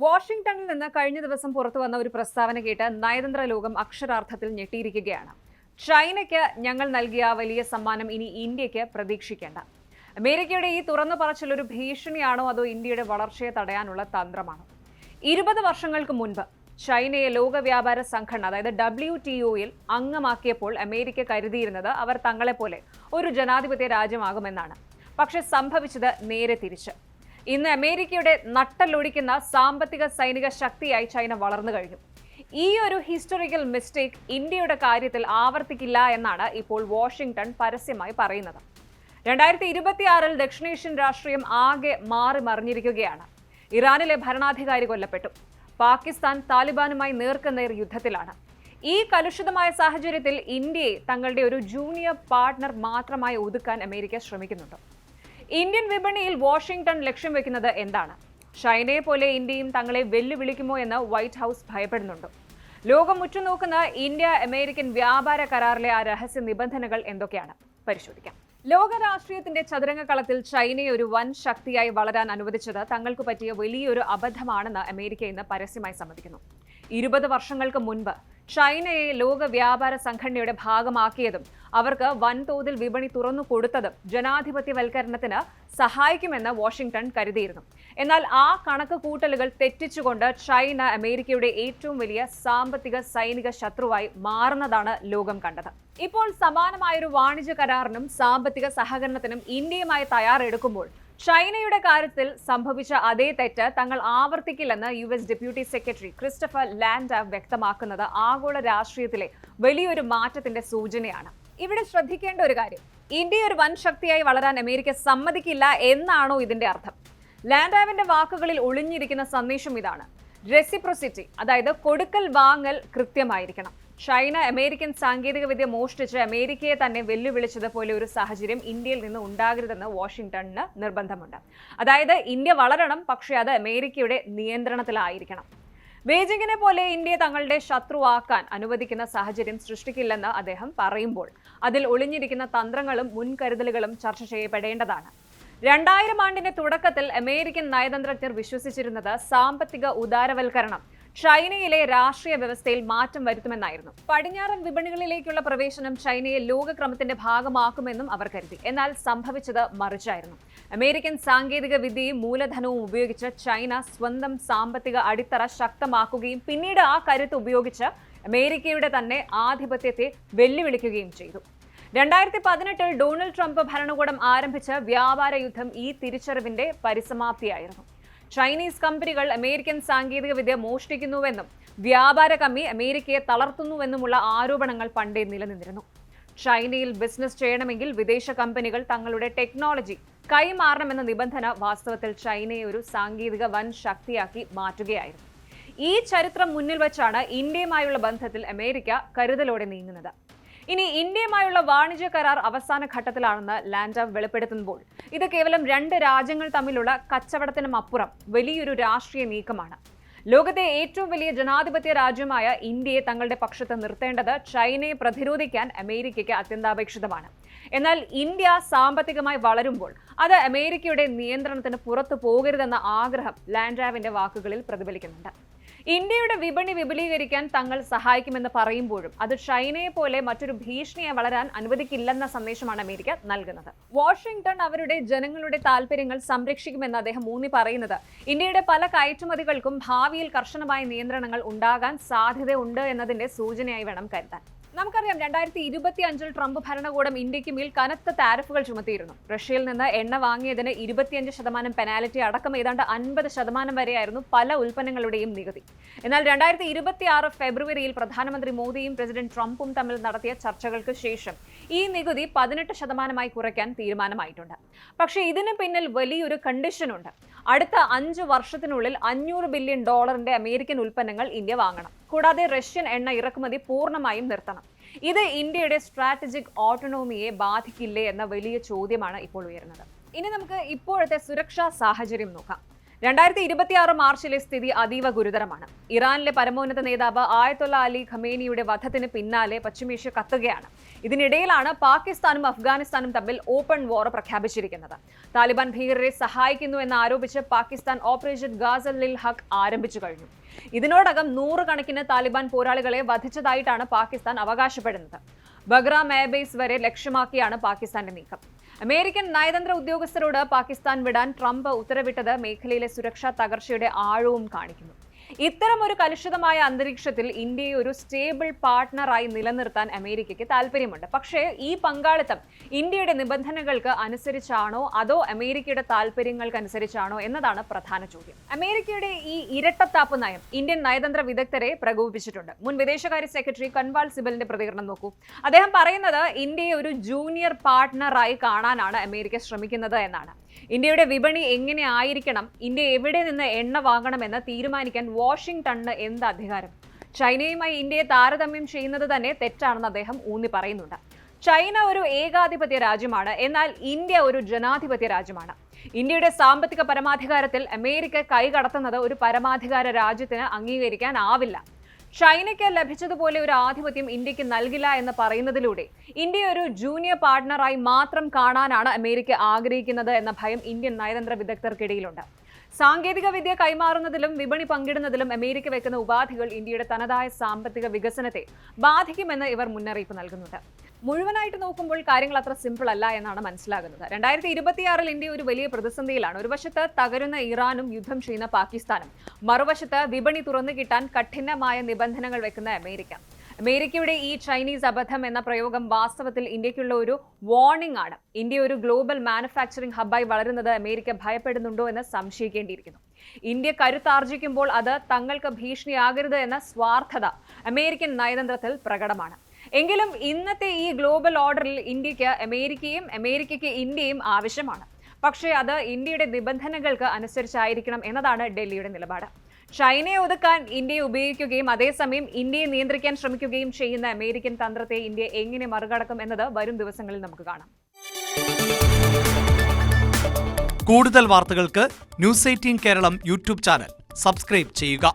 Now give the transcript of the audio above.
വാഷിംഗ്ടണിൽ നിന്ന് കഴിഞ്ഞ ദിവസം പുറത്തുവന്ന ഒരു പ്രസ്താവന കേട്ട് നയതന്ത്ര ലോകം അക്ഷരാർത്ഥത്തിൽ ഞെട്ടിയിരിക്കുകയാണ്. ചൈനയ്ക്ക് ഞങ്ങൾ നൽകിയ വലിയ സമ്മാനം ഇനി ഇന്ത്യക്ക് പ്രതീക്ഷിക്കേണ്ട. അമേരിക്കയുടെ ഈ തുറന്നു പറച്ചിൽ ഒരു ഭീഷണിയാണോ അതോ ഇന്ത്യയുടെ വളർച്ചയെ തടയാനുള്ള തന്ത്രമാണോ? 20 വർഷങ്ങൾക്ക് മുൻപ് ചൈനയെ ലോക വ്യാപാര സംഘടന അതായത് WTOയിൽ അംഗമാക്കിയപ്പോൾ അമേരിക്ക കരുതിയിരുന്നത് അവർ തങ്ങളെപ്പോലെ ഒരു ജനാധിപത്യ രാജ്യമാകുമെന്നാണ്. പക്ഷെ സംഭവിച്ചത് നേരെ തിരിച്ച്. ഇന്ന് അമേരിക്കയുടെ നട്ടലൊടിക്കുന്ന സാമ്പത്തിക സൈനിക ശക്തിയായി ചൈന വളർന്നു കഴിഞ്ഞു. ഈ ഒരു ഹിസ്റ്റോറിക്കൽ മിസ്റ്റേക്ക് ഇന്ത്യയുടെ കാര്യത്തിൽ ആവർത്തിക്കില്ല എന്നാണ് ഇപ്പോൾ വാഷിംഗ്ടൺ പരസ്യമായി പറയുന്നത്. 2026 ദക്ഷിണേഷ്യൻ രാഷ്ട്രീയം ആകെ മാറി മറിഞ്ഞിരിക്കുകയാണ്. ഇറാനിലെ ഭരണാധികാരി കൊല്ലപ്പെട്ടു. പാകിസ്ഥാൻ താലിബാനുമായി നേർക്കുനേർ യുദ്ധത്തിലാണ്. ഈ കലുഷിതമായ സാഹചര്യത്തിൽ ഇന്ത്യയെ തങ്ങളുടെ ഒരു ജൂനിയർ പാർട്ട്ണർ മാത്രമായി ഒതുക്കാൻ അമേരിക്ക ശ്രമിക്കുന്നുണ്ട്. ഇന്ത്യൻ വിപണിയിൽ വാഷിംഗ്ടൺ ലക്ഷ്യം വെക്കുന്നത് എന്താണ്? ചൈനയെ പോലെ ഇന്ത്യയും തങ്ങളെ വെല്ലുവിളിക്കുമോ എന്ന് വൈറ്റ് ഹൗസ് ഭയപ്പെടുന്നുണ്ട്. ലോകം ഉറ്റുനോക്കുന്ന ഇന്ത്യ അമേരിക്കൻ വ്യാപാര കരാറിലെ ആ രഹസ്യ നിബന്ധനകൾ എന്തൊക്കെയാണ് പരിശോധിക്കാം. ലോക രാഷ്ട്രീയത്തിന്റെ ചതുരംഗക്കളത്തിൽ ചൈനയെ ഒരു വൻ ശക്തിയായി വളരാൻ അനുവദിച്ചത് തങ്ങൾക്ക് പറ്റിയ വലിയൊരു അബദ്ധമാണെന്ന് അമേരിക്ക ഇന്ന് പരസ്യമായി സമ്മതിക്കുന്നു. 20 വർഷങ്ങൾക്ക് മുൻപ് ചൈനയെ ലോക വ്യാപാര സംഘടനയുടെ ഭാഗമാക്കിയതും അവർക്ക് വൻതോതിൽ വിപണി തുറന്നു കൊടുത്തതും ജനാധിപത്യവൽക്കരണത്തിന് സഹായിക്കുമെന്ന് വാഷിംഗ്ടൺ കരുതിയിരുന്നു. എന്നാൽ ആ കണക്ക് കൂട്ടലുകൾ തെറ്റിച്ചുകൊണ്ട് ചൈന അമേരിക്കയുടെ ഏറ്റവും വലിയ സാമ്പത്തിക സൈനിക ശത്രുവായി മാറുന്നതാണ് ലോകം കണ്ടത്. ഇപ്പോൾ സമാനമായൊരു വാണിജ്യ കരാറിനും സാമ്പത്തിക സഹകരണത്തിനും ഇന്ത്യയുമായി തയ്യാറെടുക്കുമ്പോൾ ചൈനയുടെ കാര്യത്തിൽ സംഭവിച്ച അതേ തെറ്റ് തങ്ങൾ ആവർത്തിക്കില്ലെന്ന് US ഡെപ്യൂട്ടി സെക്രട്ടറി ക്രിസ്റ്റഫർ ലാൻഡാവ് വ്യക്തമാക്കുന്നത് ആഗോള രാഷ്ട്രീയത്തിലെ വലിയൊരു മാറ്റത്തിന്റെ സൂചനയാണ്. ഇവിടെ ശ്രദ്ധിക്കേണ്ട ഒരു കാര്യം, ഇന്ത്യ ഒരു വൻ ശക്തിയായി വളരാൻ അമേരിക്ക സമ്മതിക്കില്ല എന്നാണോ ഇതിന്റെ അർത്ഥം? ലാൻഡാവിന്റെ വാക്കുകളിൽ ഒളിഞ്ഞിരിക്കുന്ന സന്ദേശം ഇതാണ്: റെസിപ്രോസിറ്റി, അതായത് കൊടുക്കൽ വാങ്ങൽ കൃത്യമായിരിക്കണം. ചൈന അമേരിക്കൻ സാങ്കേതികവിദ്യ മോഷ്ടിച്ച് അമേരിക്കയെ തന്നെ വെല്ലുവിളിച്ചതുപോലെ ഒരു സാഹചര്യം ഇന്ത്യയിൽ നിന്ന് ഉണ്ടാകരുതെന്ന് വാഷിംഗ്ടണിന് നിർബന്ധമുണ്ട്. അതായത് ഇന്ത്യ വളരണം, പക്ഷേ അത് അമേരിക്കയുടെ നിയന്ത്രണത്തിലായിരിക്കണം. ബെയ്ജിങ്ങിനെ പോലെ ഇന്ത്യയെ തങ്ങളുടെ ശത്രുവാക്കാൻ അനുവദിക്കുന്ന സാഹചര്യം സൃഷ്ടിക്കില്ലെന്ന് അദ്ദേഹം പറയുമ്പോൾ അതിൽ ഒളിഞ്ഞിരിക്കുന്ന തന്ത്രങ്ങളും മുൻകരുതലുകളും ചർച്ച ചെയ്യപ്പെടേണ്ടതാണ്. 2000 ആണ്ടിന്റെ തുടക്കത്തിൽ അമേരിക്കൻ നയതന്ത്രജ്ഞർ വിശ്വസിച്ചിരുന്നത് സാമ്പത്തിക ഉദാരവൽക്കരണം ചൈനയിലെ രാഷ്ട്രീയ വ്യവസ്ഥയിൽ മാറ്റം വരുത്തുമെന്നായിരുന്നു. പടിഞ്ഞാറൻ വിപണികളിലേക്കുള്ള പ്രവേശനം ചൈനയെ ലോകക്രമത്തിന്റെ ഭാഗമാക്കുമെന്നും അവർ കരുതി. എന്നാൽ സംഭവിച്ചത് മറിച്ചായിരുന്നു. അമേരിക്കൻ സാങ്കേതിക വിദ്യയും മൂലധനവും ഉപയോഗിച്ച് ചൈന സ്വന്തം സാമ്പത്തിക അടിത്തറ ശക്തമാക്കുകയും പിന്നീട് ആ കരുത്ത് ഉപയോഗിച്ച് അമേരിക്കയുടെ തന്നെ ആധിപത്യത്തെ വെല്ലുവിളിക്കുകയും ചെയ്തു. 2018 ഡൊണാൾഡ് ട്രംപ് ഭരണകൂടം ആരംഭിച്ച വ്യാപാര യുദ്ധം ഈ തിരിച്ചറിവിന്റെ പരിസമാപ്തിയായിരുന്നു. ചൈനീസ് കമ്പനികൾ അമേരിക്കൻ സാങ്കേതിക വിദ്യ മോഷ്ടിക്കുന്നുവെന്നും വ്യാപാര കമ്മി അമേരിക്കയെ തളർത്തുന്നുവെന്നുമുള്ള ആരോപണങ്ങൾ പണ്ടേ നിലനിന്നിരുന്നു. ചൈനയിൽ ബിസിനസ് ചെയ്യണമെങ്കിൽ വിദേശ കമ്പനികൾ തങ്ങളുടെ ടെക്നോളജി കൈമാറണമെന്ന നിബന്ധന വാസ്തവത്തിൽ ചൈനയെ ഒരു സാങ്കേതിക വൻ ശക്തിയാക്കി മാറ്റുകയായിരുന്നു. ഈ ചരിത്രം മുന്നിൽ വച്ചാണ് ഇന്ത്യയുമായുള്ള ബന്ധത്തിൽ അമേരിക്ക കരുതലോടെ നീങ്ങുന്നത്. ഇനി ഇന്ത്യയുമായുള്ള വാണിജ്യ കരാർ അവസാന ഘട്ടത്തിലാണെന്ന് ലാൻഡാവ് വെളിപ്പെടുത്തുമ്പോൾ ഇത് കേവലം 2 രാജ്യങ്ങൾ തമ്മിലുള്ള കച്ചവടത്തിനും അപ്പുറം വലിയൊരു രാഷ്ട്രീയ നീക്കമാണ്. ലോകത്തെ ഏറ്റവും വലിയ ജനാധിപത്യ രാജ്യമായ ഇന്ത്യയെ തങ്ങളുടെ പക്ഷത്ത് നിർത്തേണ്ടത് ചൈനയെ പ്രതിരോധിക്കാൻ അമേരിക്കയ്ക്ക് അത്യന്താപേക്ഷിതമാണ്. എന്നാൽ ഇന്ത്യ സാമ്പത്തികമായി വളരുമ്പോൾ അത് അമേരിക്കയുടെ നിയന്ത്രണത്തിന് പുറത്തു പോകരുതെന്ന ആഗ്രഹം ലാൻഡാവിന്റെ വാക്കുകളിൽ പ്രതിഫലിക്കുന്നുണ്ട്. ഇന്ത്യയുടെ വിപണി വിപുലീകരിക്കാൻ തങ്ങൾ സഹായിക്കുമെന്ന് പറയുമ്പോഴും അത് ചൈനയെ പോലെ മറ്റൊരു ഭീഷണിയെ വളരാൻ അനുവദിക്കില്ലെന്ന സന്ദേശമാണ് അമേരിക്ക നൽകുന്നത്. വാഷിംഗ്ടൺ അവരുടെ ജനങ്ങളുടെ താൽപര്യങ്ങൾ സംരക്ഷിക്കുമെന്ന് അദ്ദേഹം ഊന്നി പറയുന്നത് ഇന്ത്യയുടെ പല കയറ്റുമതികൾക്കും ഭാവിയിൽ കർശനമായ നിയന്ത്രണങ്ങൾ ഉണ്ടാകാൻ സാധ്യതയുണ്ട് എന്നതിന്റെ സൂചനയായി വേണം കരുതാൻ. നമുക്കറിയാം, 2025 ട്രംപ് ഭരണകൂടം ഇന്ത്യക്ക് മേൽ കനത്ത താരിഫുകൾ ചുമത്തിയിരുന്നു. റഷ്യയിൽ നിന്ന് എണ്ണ വാങ്ങിയതിന് 25% പെനാൽറ്റി അടക്കം ഏതാണ്ട് 50% വരെയായിരുന്നു പല ഉൽപ്പന്നങ്ങളുടെയും നികുതി. എന്നാൽ 2026 ഫെബ്രുവരിയിൽ പ്രധാനമന്ത്രി മോദിയും പ്രസിഡന്റ് ട്രംപും തമ്മിൽ നടത്തിയ ചർച്ചകൾക്ക് ശേഷം ഈ നികുതി 18% കുറയ്ക്കാൻ തീരുമാനമായിട്ടുണ്ട്. പക്ഷേ ഇതിന് പിന്നിൽ വലിയൊരു കണ്ടീഷനുണ്ട്. അടുത്ത 5 വർഷത്തിനുള്ളിൽ $500 ബില്യൺ അമേരിക്കൻ ഉൽപ്പന്നങ്ങൾ ഇന്ത്യ വാങ്ങണം. കൂടാതെ റഷ്യൻ എണ്ണ ഇറക്കുമതി പൂർണ്ണമായും നിർത്തണം. ഇത് ഇന്ത്യയുടെ സ്ട്രാറ്റജിക് ഓട്ടോണോമിയെ ബാധിക്കില്ലേ എന്ന വലിയ ചോദ്യമാണ് ഇപ്പോൾ ഉയരുന്നത്. ഇനി നമുക്ക് ഇപ്പോഴത്തെ സുരക്ഷാ സാഹചര്യം നോക്കാം. 2026 മാർച്ചിലെ സ്ഥിതി അതീവ ഗുരുതരമാണ്. ഇറാനിലെ പരമോന്നത നേതാവ് ആയതൊല്ല അലി ഖമേനിയുടെ വധത്തിന് പിന്നാലെ പശ്ചിമേഷ്യ കത്തുകയാണ്. ഇതിനിടയിലാണ് പാകിസ്ഥാനും അഫ്ഗാനിസ്ഥാനും തമ്മിൽ ഓപ്പൺ വാർ പ്രഖ്യാപിച്ചിരിക്കുന്നത്. താലിബാൻ ഭീകരരെ സഹായിക്കുന്നു എന്നാരോപിച്ച് പാകിസ്ഥാൻ ഓപ്പറേഷൻ ഗാസൽ ഹഖ് ആരംഭിച്ചു കഴിഞ്ഞു. ഇതിനോടകം 100 കണക്കിന് താലിബാൻ പോരാളികളെ വധിച്ചതായിട്ടാണ് പാകിസ്ഥാൻ അവകാശപ്പെടുന്നത്. ബഗ്രാം എയർബേസ് വരെ ലക്ഷ്യമാക്കിയാണ് പാകിസ്ഥാന്റെ നീക്കം. അമേരിക്കൻ നയതന്ത്ര ഉദ്യോഗസ്ഥരോട് പാകിസ്ഥാൻ വിടാൻ ട്രംപ് ഉത്തരവിട്ടത് മേഖലയിലെ സുരക്ഷാ തകർച്ചയുടെ ആഴവും കാണിക്കുന്നു. ഇത്തരമൊരു കലുഷിതമായ അന്തരീക്ഷത്തിൽ ഇന്ത്യയെ ഒരു സ്റ്റേബിൾ പാർട്ട്ണറായി നിലനിർത്താൻ അമേരിക്കയ്ക്ക് താല്പര്യമുണ്ട്. പക്ഷേ ഈ പങ്കാളിത്തം ഇന്ത്യയുടെ നിബന്ധനകൾക്ക് അനുസരിച്ചാണോ അതോ അമേരിക്കയുടെ താല്പര്യങ്ങൾക്ക് അനുസരിച്ചാണോ എന്നതാണ് പ്രധാന ചോദ്യം. അമേരിക്കയുടെ ഈ ഇരട്ടത്താപ്പ് നയം ഇന്ത്യൻ നയതന്ത്ര വിദഗ്ധരെ പ്രകോപിപ്പിച്ചിട്ടുണ്ട്. മുൻ വിദേശകാര്യ സെക്രട്ടറി കൻവാൽ സിബലിന്റെ പ്രതികരണം നോക്കൂ. അദ്ദേഹം പറയുന്നത് ഇന്ത്യയെ ഒരു ജൂനിയർ പാർട്ട്ണറായി കാണാനാണ് അമേരിക്ക ശ്രമിക്കുന്നത് എന്നാണ്. ഇന്ത്യയുടെ വിപണി എങ്ങനെ ആയിരിക്കണം, ഇന്ത്യ എവിടെ നിന്ന് എണ്ണ വാങ്ങണമെന്ന് തീരുമാനിക്കാൻ വാഷിംഗ്ടണിന് എന്ത് അധികാരം? ചൈനയുമായി ഇന്ത്യയെ താരതമ്യം ചെയ്യുന്നത് തന്നെ തെറ്റാണെന്ന് അദ്ദേഹം ഊന്നി പറയുന്നുണ്ട്. ചൈന ഒരു ഏകാധിപത്യ രാജ്യമാണ്, എന്നാൽ ഇന്ത്യ ഒരു ജനാധിപത്യ രാജ്യമാണ്. ഇന്ത്യയുടെ സാമ്പത്തിക പരമാധികാരത്തിൽ അമേരിക്ക കൈകടത്തുന്നത് ഒരു പരമാധികാര രാജ്യത്തിന് അംഗീകരിക്കാനാവില്ല. ചൈനയ്ക്ക് ലഭിച്ചതുപോലെ ഒരു ആധിപത്യം ഇന്ത്യക്ക് നൽകില്ല എന്ന് പറയുന്നതിലൂടെ ഇന്ത്യ ഒരു ജൂനിയർ പാർട്ട്ണറായി മാത്രം കാണാനാണ് അമേരിക്ക ആഗ്രഹിക്കുന്നത് എന്ന ഭയം ഇന്ത്യൻ നയതന്ത്ര വിദഗ്ധർക്കിടയിലുണ്ട്. സാങ്കേതിക വിദ്യ കൈമാറുന്നതിലും വിപണി പങ്കിടുന്നതിലും അമേരിക്ക വെക്കുന്ന ഉപാധികൾ ഇന്ത്യയുടെ തനതായ സാമ്പത്തിക വികസനത്തെ ബാധിക്കുമെന്ന് ഇവർ മുന്നറിയിപ്പ് നൽകുന്നുണ്ട്. മുഴുവനായിട്ട് നോക്കുമ്പോൾ കാര്യങ്ങൾ അത്ര സിമ്പിൾ അല്ല എന്നാണ് മനസ്സിലാകുന്നത്. 2026 ഇന്ത്യ ഒരു വലിയ പ്രതിസന്ധിയിലാണ്. ഒരു വശത്ത് തകരുന്ന ഇറാനും യുദ്ധം ചെയ്യുന്ന പാകിസ്ഥാനും, മറുവശത്ത് വിപണി തുറന്നു കിട്ടാൻ കഠിനമായ നിബന്ധനകൾ വെക്കുന്ന അമേരിക്ക. അമേരിക്കയുടെ ഈ ചൈനീസ് അബദ്ധം എന്ന പ്രയോഗം വാസ്തവത്തിൽ ഇന്ത്യക്കുള്ള ഒരു വാർണിംഗ് ആണ്. ഇന്ത്യ ഒരു ഗ്ലോബൽ മാനുഫാക്ചറിംഗ് ഹബ്ബായി വളരുന്നത് അമേരിക്ക ഭയപ്പെടുന്നുണ്ടോ എന്ന് സംശയിക്കേണ്ടിയിരിക്കുന്നു. ഇന്ത്യ കരുത്താർജിക്കുമ്പോൾ അത് തങ്ങൾക്ക് ഭീഷണിയാകരുത് എന്ന സ്വാർത്ഥത അമേരിക്കൻ നയതന്ത്രത്തിൽ പ്രകടമാണ്. എങ്കിലും ഇന്നത്തെ ഈ ഗ്ലോബൽ ഓർഡറിൽ ഇന്ത്യക്ക് അമേരിക്കയും അമേരിക്കയ്ക്ക് ഇന്ത്യയും ആവശ്യമാണ്. പക്ഷേ അത് ഇന്ത്യയുടെ നിബന്ധനകൾക്ക് അനുസരിച്ചായിരിക്കണം എന്നതാണ് ഡൽഹിയുടെ നിലപാട്. ചൈനയെ ഒതുക്കാൻ ഇന്ത്യയെ ഉപയോഗിക്കുകയും അതേസമയം ഇന്ത്യയെ നിയന്ത്രിക്കാൻ ശ്രമിക്കുകയും ചെയ്യുന്ന അമേരിക്കൻ തന്ത്രത്തെ ഇന്ത്യ എങ്ങനെ മറികടക്കും എന്നത് വരും ദിവസങ്ങളിൽ നമുക്ക് കാണാം. കൂടുതൽ വാർത്തകൾക്ക് news 18 Keralam YouTube channel subscribe ചെയ്യുക.